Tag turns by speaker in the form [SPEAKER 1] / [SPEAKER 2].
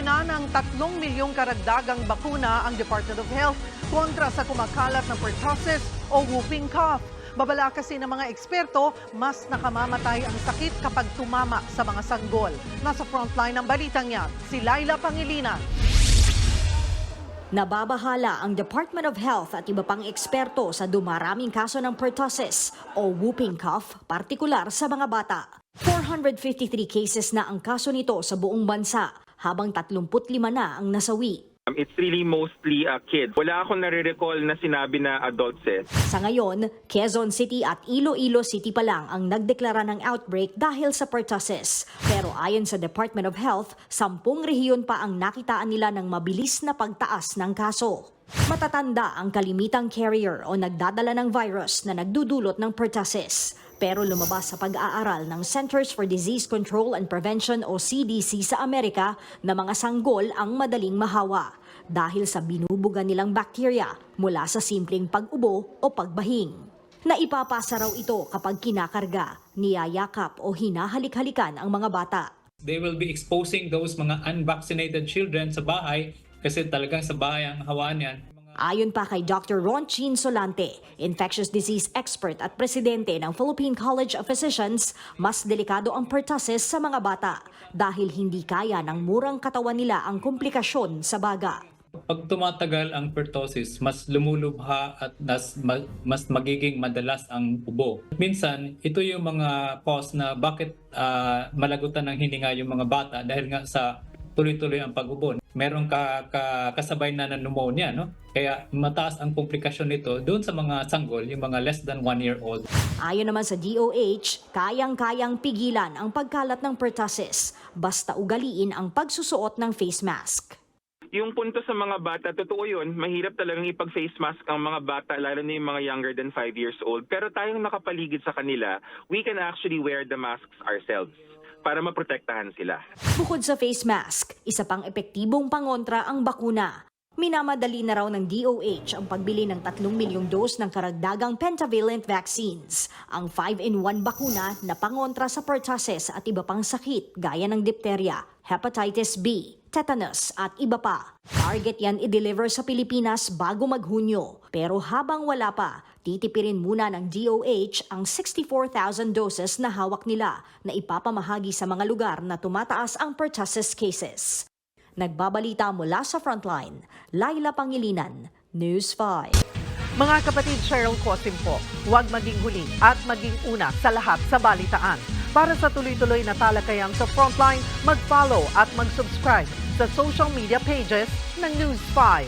[SPEAKER 1] na ng 3 milyong karagdagang bakuna ang Department of Health kontra sa kumakalat na pertussis o whooping cough. Babala kasi ng mga eksperto, mas nakamamatay ang sakit kapag tumama sa mga sanggol. Nasa frontline ng balitang yan, si Laila Pangilinan.
[SPEAKER 2] Nababahala ang Department of Health at iba pang eksperto sa dumaraming kaso ng pertussis o whooping cough, partikular sa mga bata. 453 cases na ang kaso nito sa buong bansa, habang 35 na ang nasawi.
[SPEAKER 3] It's really mostly kids. Wala akong nare-recall na sinabi na adults eh.
[SPEAKER 2] Sa ngayon, Quezon City at Iloilo City pa lang ang nagdeklara ng outbreak dahil sa pertussis. Pero ayon sa Department of Health, 10 rehiyon pa ang nakitaan nila ng mabilis na pagtaas ng kaso. Matatanda ang kalimitang carrier o nagdadala ng virus na nagdudulot ng pertussis. Pero lumabas sa pag-aaral ng Centers for Disease Control and Prevention o CDC sa Amerika na mga sanggol ang madaling mahawa dahil sa binubuga nilang bakterya mula sa simpleng pag-ubo o pagbahing. Naipapasa raw ito kapag kinakarga, niyayakap o hinahalik-halikan ang mga bata.
[SPEAKER 4] They will be exposing those mga unvaccinated children sa bahay kasi talagang sa bahay ang hawaan yan.
[SPEAKER 2] Ayon pa kay Dr. Ron Chin Solante, infectious disease expert at presidente ng Philippine College of Physicians, mas delikado ang pertussis sa mga bata dahil hindi kaya ng murang katawan nila ang komplikasyon sa baga.
[SPEAKER 4] Pag tumatagal ang pertussis, mas lumulubha at mas magiging madalas ang ubo. Minsan, ito yung mga cause na bakit malagutan ng hininga yung mga bata dahil nga sa tuloy-tuloy ang pag-ubo. Meron kasabay na ng pneumonia, no? Kaya mataas ang komplikasyon nito doon sa mga sanggol, yung mga less than 1 year old.
[SPEAKER 2] Ayon naman sa DOH, kayang-kayang pigilan ang pagkalat ng pertussis basta ugaliin ang pagsusuot ng face mask.
[SPEAKER 3] Yung punto sa mga bata, totoo yun, mahirap talagang ipag-face mask ang mga bata, lalo na yung mga younger than 5 years old. Pero tayong nakapaligid sa kanila, we can actually wear the masks ourselves para maprotektahan sila.
[SPEAKER 2] Bukod sa face mask, isa pang epektibong pangontra ang bakuna. Minamadali na raw ng DOH ang pagbili ng 3 milyong dose ng karagdagang pentavalent vaccines, ang 5-in-1 bakuna na pangontra sa pertussis at iba pang sakit gaya ng diphtheria, hepatitis B, tetanus at iba pa. Target yan i-deliver sa Pilipinas bago mag-Hunyo. Pero habang wala pa, titipirin muna ng DOH ang 64,000 doses na hawak nila na ipapamahagi sa mga lugar na tumataas ang pertussis cases. Nagbabalita mula sa Frontline, Laila Pangilinan, News 5.
[SPEAKER 1] Mga kapatid, Cheryl Cosim po, huwag maging huli at maging una sa lahat sa balitaan. Para sa tuloy-tuloy na talakayan sa Frontline, mag-follow at mag-subscribe sa social media pages ng News 5.